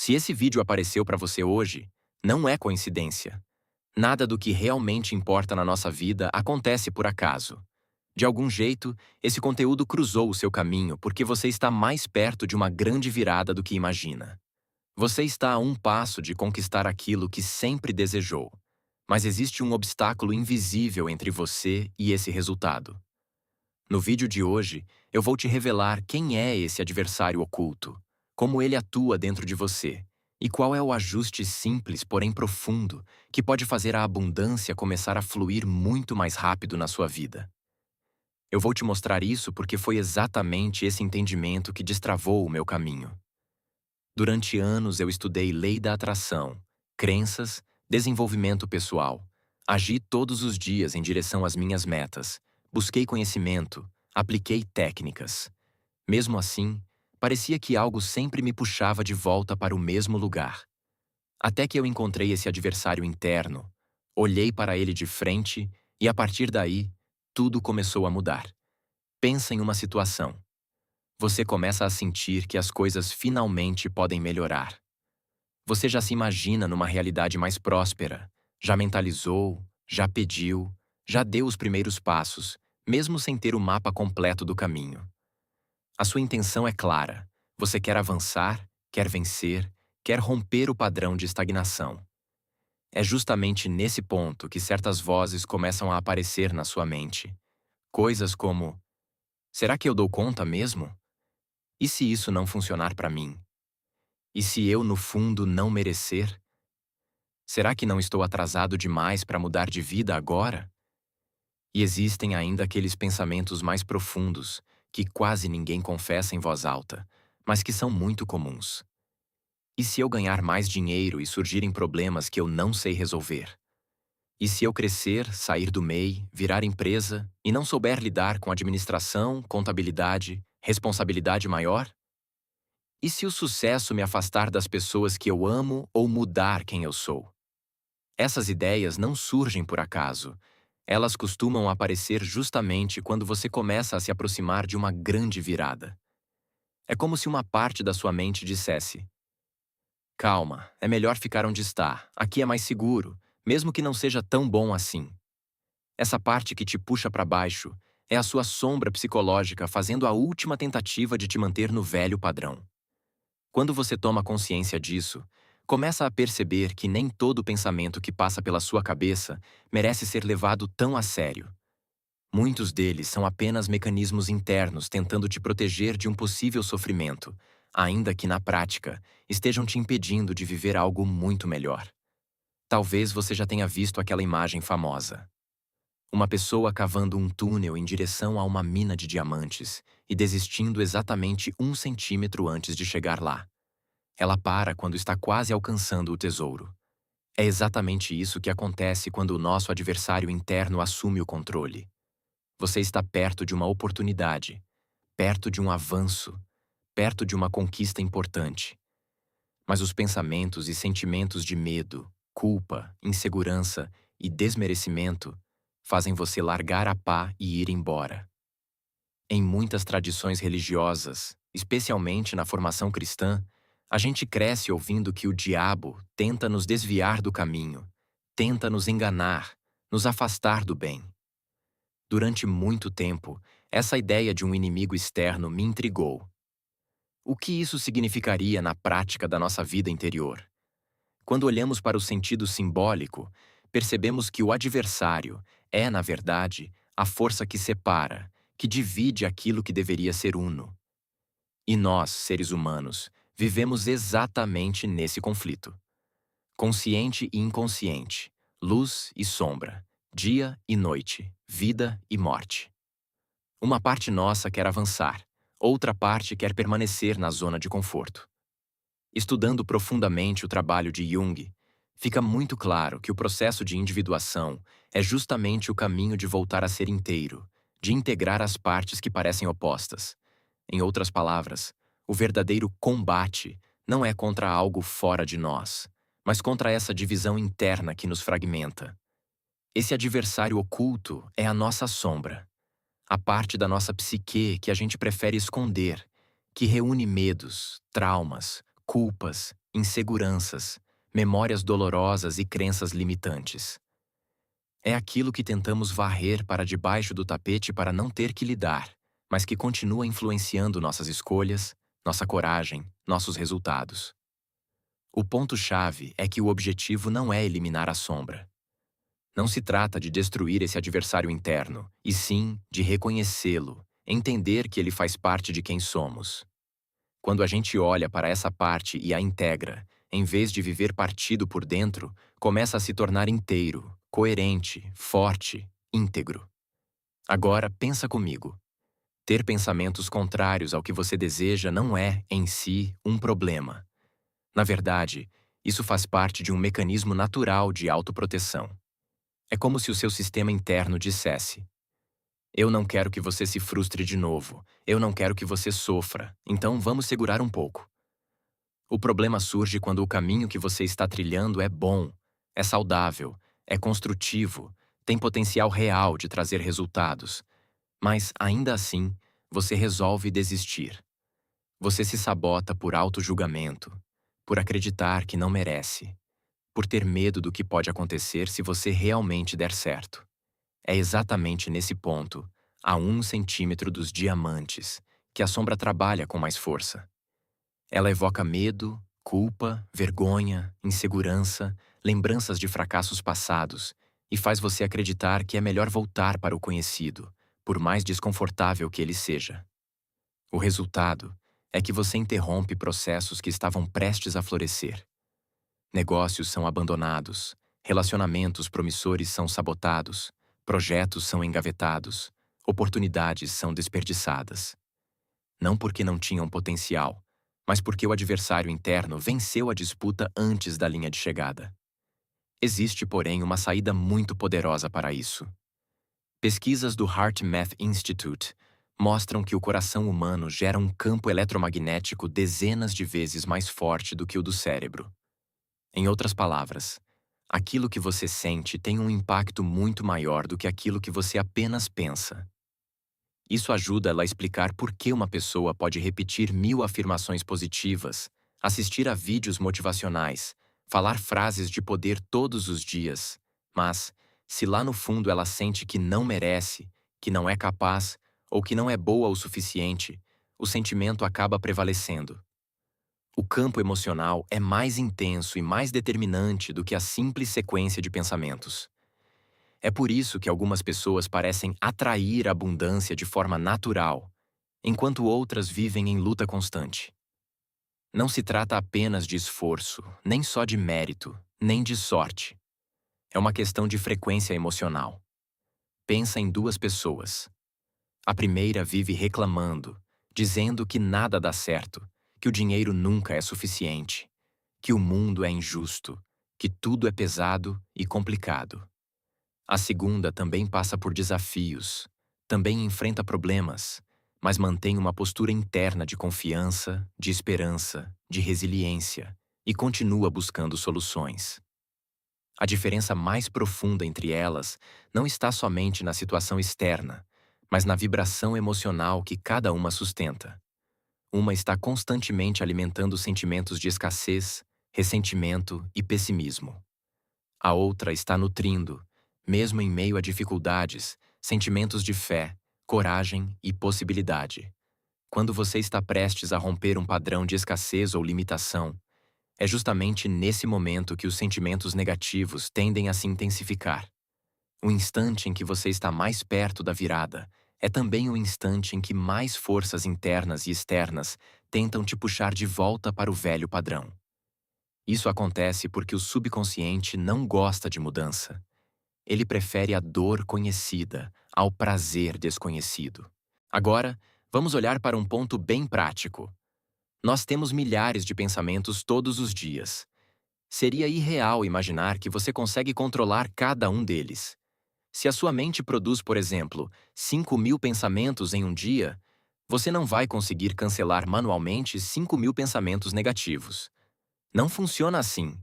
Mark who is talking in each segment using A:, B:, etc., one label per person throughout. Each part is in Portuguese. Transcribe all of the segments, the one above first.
A: Se esse vídeo apareceu para você hoje, não é coincidência. Nada do que realmente importa na nossa vida acontece por acaso. De algum jeito, esse conteúdo cruzou o seu caminho porque você está mais perto de uma grande virada do que imagina. Você está a um passo de conquistar aquilo que sempre desejou. Mas existe um obstáculo invisível entre você e esse resultado. No vídeo de hoje, eu vou te revelar quem é esse adversário oculto, como ele atua dentro de você, e qual é o ajuste simples, porém profundo, que pode fazer a abundância começar a fluir muito mais rápido na sua vida. Eu vou te mostrar isso porque foi exatamente esse entendimento que destravou o meu caminho. Durante anos eu estudei lei da atração, crenças, desenvolvimento pessoal. Agi todos os dias em direção às minhas metas. Busquei conhecimento, apliquei técnicas. Mesmo assim, parecia que algo sempre me puxava de volta para o mesmo lugar. Até que eu encontrei esse adversário interno, olhei para ele de frente e, a partir daí, tudo começou a mudar. Pensa em uma situação. Você começa a sentir que as coisas finalmente podem melhorar. Você já se imagina numa realidade mais próspera, já mentalizou, já pediu, já deu os primeiros passos, mesmo sem ter o mapa completo do caminho. A sua intenção é clara. Você quer avançar, quer vencer, quer romper o padrão de estagnação. É justamente nesse ponto que certas vozes começam a aparecer na sua mente. Coisas como: será que eu dou conta mesmo? E se isso não funcionar para mim? E se eu, no fundo, não merecer? Será que não estou atrasado demais para mudar de vida agora? E existem ainda aqueles pensamentos mais profundos, que quase ninguém confessa em voz alta, mas que são muito comuns. E se eu ganhar mais dinheiro e surgirem problemas que eu não sei resolver? E se eu crescer, sair do MEI, virar empresa e não souber lidar com administração, contabilidade, responsabilidade maior? E se o sucesso me afastar das pessoas que eu amo ou mudar quem eu sou? Essas ideias não surgem por acaso. Elas costumam aparecer justamente quando você começa a se aproximar de uma grande virada. É como se uma parte da sua mente dissesse: calma, é melhor ficar onde está, aqui é mais seguro, mesmo que não seja tão bom assim. Essa parte que te puxa para baixo é a sua sombra psicológica fazendo a última tentativa de te manter no velho padrão. Quando você toma consciência disso, começa a perceber que nem todo pensamento que passa pela sua cabeça merece ser levado tão a sério. Muitos deles são apenas mecanismos internos tentando te proteger de um possível sofrimento, ainda que na prática estejam te impedindo de viver algo muito melhor. Talvez você já tenha visto aquela imagem famosa. Uma pessoa cavando um túnel em direção a uma mina de diamantes e desistindo exatamente 1 centímetro antes de chegar lá. Ela para quando está quase alcançando o tesouro. É exatamente isso que acontece quando o nosso adversário interno assume o controle. Você está perto de uma oportunidade, perto de um avanço, perto de uma conquista importante. Mas os pensamentos e sentimentos de medo, culpa, insegurança e desmerecimento fazem você largar a pá e ir embora. Em muitas tradições religiosas, especialmente na formação cristã, a gente cresce ouvindo que o diabo tenta nos desviar do caminho, tenta nos enganar, nos afastar do bem. Durante muito tempo, essa ideia de um inimigo externo me intrigou. O que isso significaria na prática da nossa vida interior? Quando olhamos para o sentido simbólico, percebemos que o adversário é, na verdade, a força que separa, que divide aquilo que deveria ser uno. E nós, seres humanos, vivemos exatamente nesse conflito. Consciente e inconsciente, luz e sombra, dia e noite, vida e morte. Uma parte nossa quer avançar, outra parte quer permanecer na zona de conforto. Estudando profundamente o trabalho de Jung, fica muito claro que o processo de individuação é justamente o caminho de voltar a ser inteiro, de integrar as partes que parecem opostas. Em outras palavras, o verdadeiro combate não é contra algo fora de nós, mas contra essa divisão interna que nos fragmenta. Esse adversário oculto é a nossa sombra, a parte da nossa psique que a gente prefere esconder, que reúne medos, traumas, culpas, inseguranças, memórias dolorosas e crenças limitantes. É aquilo que tentamos varrer para debaixo do tapete para não ter que lidar, mas que continua influenciando nossas escolhas, nossa coragem, nossos resultados. O ponto-chave é que o objetivo não é eliminar a sombra. Não se trata de destruir esse adversário interno, e sim de reconhecê-lo, entender que ele faz parte de quem somos. Quando a gente olha para essa parte e a integra, em vez de viver partido por dentro, começa a se tornar inteiro, coerente, forte, íntegro. Agora, pensa comigo. Ter pensamentos contrários ao que você deseja não é, em si, um problema. Na verdade, isso faz parte de um mecanismo natural de autoproteção. É como se o seu sistema interno dissesse: eu não quero que você se frustre de novo, eu não quero que você sofra, então vamos segurar um pouco. O problema surge quando o caminho que você está trilhando é bom, é saudável, é construtivo, tem potencial real de trazer resultados, mas, ainda assim, você resolve desistir. Você se sabota por auto-julgamento, por acreditar que não merece, por ter medo do que pode acontecer se você realmente der certo. É exatamente nesse ponto, a 1 centímetro dos diamantes, que a sombra trabalha com mais força. Ela evoca medo, culpa, vergonha, insegurança, lembranças de fracassos passados e faz você acreditar que é melhor voltar para o conhecido, por mais desconfortável que ele seja. O resultado é que você interrompe processos que estavam prestes a florescer. Negócios são abandonados, relacionamentos promissores são sabotados, projetos são engavetados, oportunidades são desperdiçadas. Não porque não tinham potencial, mas porque o adversário interno venceu a disputa antes da linha de chegada. Existe, porém, uma saída muito poderosa para isso. Pesquisas do HeartMath Institute mostram que o coração humano gera um campo eletromagnético dezenas de vezes mais forte do que o do cérebro. Em outras palavras, aquilo que você sente tem um impacto muito maior do que aquilo que você apenas pensa. Isso ajuda ela a explicar por que uma pessoa pode repetir 1000 afirmações positivas, assistir a vídeos motivacionais, falar frases de poder todos os dias, mas, se lá no fundo ela sente que não merece, que não é capaz ou que não é boa o suficiente, o sentimento acaba prevalecendo. O campo emocional é mais intenso e mais determinante do que a simples sequência de pensamentos. É por isso que algumas pessoas parecem atrair a abundância de forma natural, enquanto outras vivem em luta constante. Não se trata apenas de esforço, nem só de mérito, nem de sorte. É uma questão de frequência emocional. Pensa em 2 pessoas. A primeira vive reclamando, dizendo que nada dá certo, que o dinheiro nunca é suficiente, que o mundo é injusto, que tudo é pesado e complicado. A segunda também passa por desafios, também enfrenta problemas, mas mantém uma postura interna de confiança, de esperança, de resiliência e continua buscando soluções. A diferença mais profunda entre elas não está somente na situação externa, mas na vibração emocional que cada uma sustenta. Uma está constantemente alimentando sentimentos de escassez, ressentimento e pessimismo. A outra está nutrindo, mesmo em meio a dificuldades, sentimentos de fé, coragem e possibilidade. Quando você está prestes a romper um padrão de escassez ou limitação, é justamente nesse momento que os sentimentos negativos tendem a se intensificar. O instante em que você está mais perto da virada é também o instante em que mais forças internas e externas tentam te puxar de volta para o velho padrão. Isso acontece porque o subconsciente não gosta de mudança. Ele prefere a dor conhecida ao prazer desconhecido. Agora, vamos olhar para um ponto bem prático. Nós temos milhares de pensamentos todos os dias. Seria irreal imaginar que você consegue controlar cada um deles. Se a sua mente produz, por exemplo, 5.000 pensamentos em um dia, você não vai conseguir cancelar manualmente 5.000 pensamentos negativos. Não funciona assim.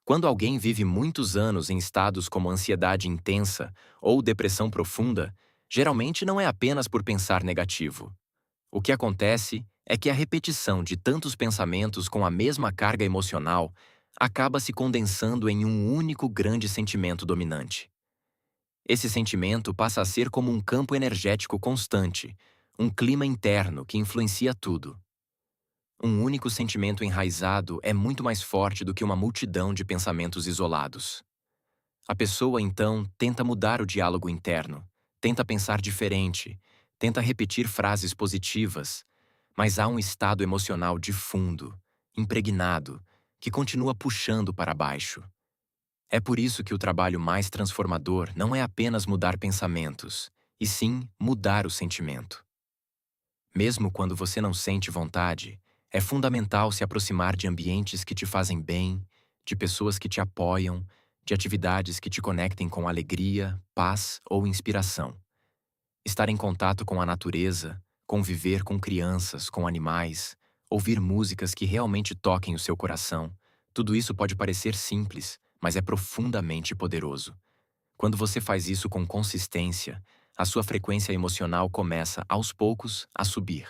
A: Quando alguém vive muitos anos em estados como ansiedade intensa ou depressão profunda, geralmente não é apenas por pensar negativo. O que acontece é que a repetição de tantos pensamentos com a mesma carga emocional acaba se condensando em um único grande sentimento dominante. Esse sentimento passa a ser como um campo energético constante, um clima interno que influencia tudo. Um único sentimento enraizado é muito mais forte do que uma multidão de pensamentos isolados. A pessoa, então, tenta mudar o diálogo interno, tenta pensar diferente, tenta repetir frases positivas, mas há um estado emocional de fundo, impregnado, que continua puxando para baixo. É por isso que o trabalho mais transformador não é apenas mudar pensamentos, e sim mudar o sentimento. Mesmo quando você não sente vontade, é fundamental se aproximar de ambientes que te fazem bem, de pessoas que te apoiam, de atividades que te conectem com alegria, paz ou inspiração. Estar em contato com a natureza, conviver com crianças, com animais, ouvir músicas que realmente toquem o seu coração, tudo isso pode parecer simples, mas é profundamente poderoso. Quando você faz isso com consistência, a sua frequência emocional começa, aos poucos, a subir.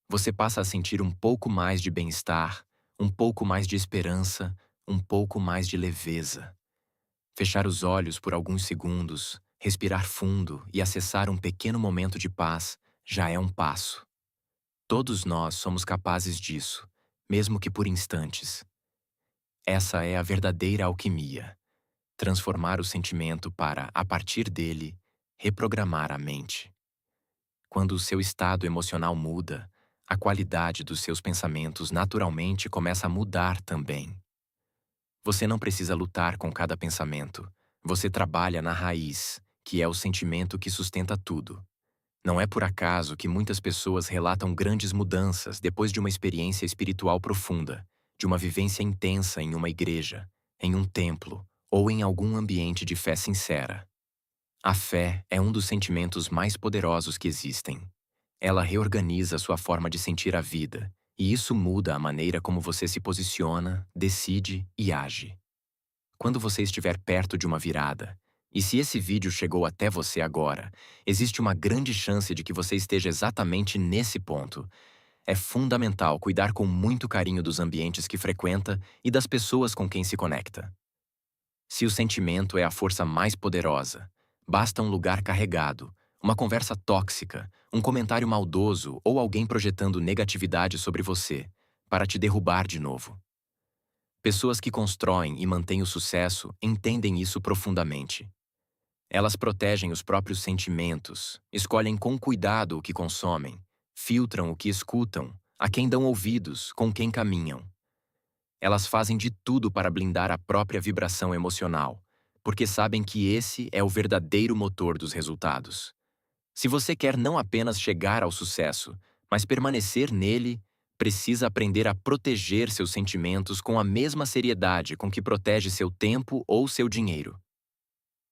A: Você passa a sentir um pouco mais de bem-estar, um pouco mais de esperança, um pouco mais de leveza. Fechar os olhos por alguns segundos, respirar fundo e acessar um pequeno momento de paz já é um passo. Todos nós somos capazes disso, mesmo que por instantes. Essa é a verdadeira alquimia. Transformar o sentimento para, a partir dele, reprogramar a mente. Quando o seu estado emocional muda, a qualidade dos seus pensamentos naturalmente começa a mudar também. Você não precisa lutar com cada pensamento. Você trabalha na raiz, que é o sentimento que sustenta tudo. Não é por acaso que muitas pessoas relatam grandes mudanças depois de uma experiência espiritual profunda, de uma vivência intensa em uma igreja, em um templo ou em algum ambiente de fé sincera. A fé é um dos sentimentos mais poderosos que existem. Ela reorganiza sua forma de sentir a vida, e isso muda a maneira como você se posiciona, decide e age. Quando você estiver perto de uma virada, e se esse vídeo chegou até você agora, existe uma grande chance de que você esteja exatamente nesse ponto. É fundamental cuidar com muito carinho dos ambientes que frequenta e das pessoas com quem se conecta. Se o sentimento é a força mais poderosa, basta um lugar carregado, uma conversa tóxica, um comentário maldoso ou alguém projetando negatividade sobre você, para te derrubar de novo. Pessoas que constroem e mantêm o sucesso entendem isso profundamente. Elas protegem os próprios sentimentos, escolhem com cuidado o que consomem, filtram o que escutam, a quem dão ouvidos, com quem caminham. Elas fazem de tudo para blindar a própria vibração emocional, porque sabem que esse é o verdadeiro motor dos resultados. Se você quer não apenas chegar ao sucesso, mas permanecer nele, precisa aprender a proteger seus sentimentos com a mesma seriedade com que protege seu tempo ou seu dinheiro.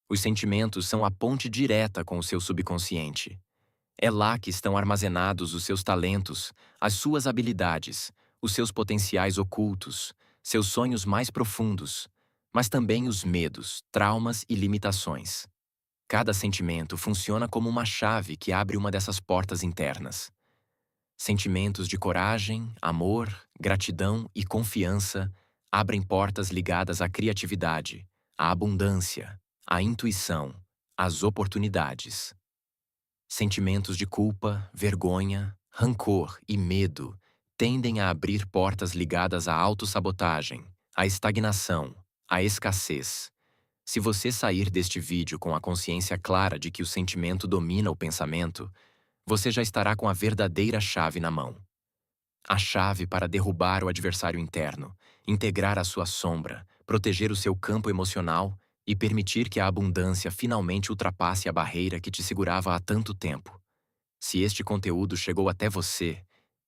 A: Os sentimentos são a ponte direta com o seu subconsciente. É lá que estão armazenados os seus talentos, as suas habilidades, os seus potenciais ocultos, seus sonhos mais profundos, mas também os medos, traumas e limitações. Cada sentimento funciona como uma chave que abre uma dessas portas internas. Sentimentos de coragem, amor, gratidão e confiança abrem portas ligadas à criatividade, à abundância, à intuição, às oportunidades. Sentimentos de culpa, vergonha, rancor e medo tendem a abrir portas ligadas à autossabotagem, à estagnação, à escassez. Se você sair deste vídeo com a consciência clara de que o sentimento domina o pensamento, você já estará com a verdadeira chave na mão. A chave para derrubar o adversário interno, integrar a sua sombra, proteger o seu campo emocional e permitir que a abundância finalmente ultrapasse a barreira que te segurava há tanto tempo. Se este conteúdo chegou até você,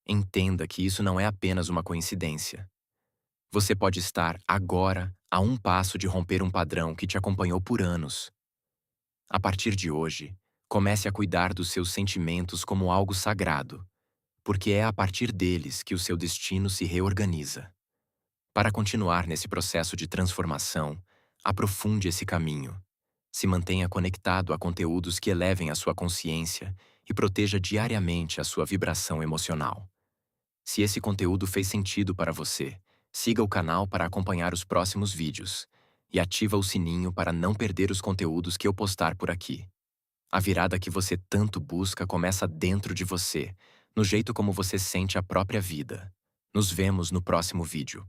A: entenda que isso não é apenas uma coincidência. Você pode estar, agora, a um passo de romper um padrão que te acompanhou por anos. A partir de hoje, comece a cuidar dos seus sentimentos como algo sagrado, porque é a partir deles que o seu destino se reorganiza. Para continuar nesse processo de transformação, aprofunde esse caminho. Se mantenha conectado a conteúdos que elevem a sua consciência e proteja diariamente a sua vibração emocional. Se esse conteúdo fez sentido para você, siga o canal para acompanhar os próximos vídeos e ativa o sininho para não perder os conteúdos que eu postar por aqui. A virada que você tanto busca começa dentro de você, no jeito como você sente a própria vida. Nos vemos no próximo vídeo.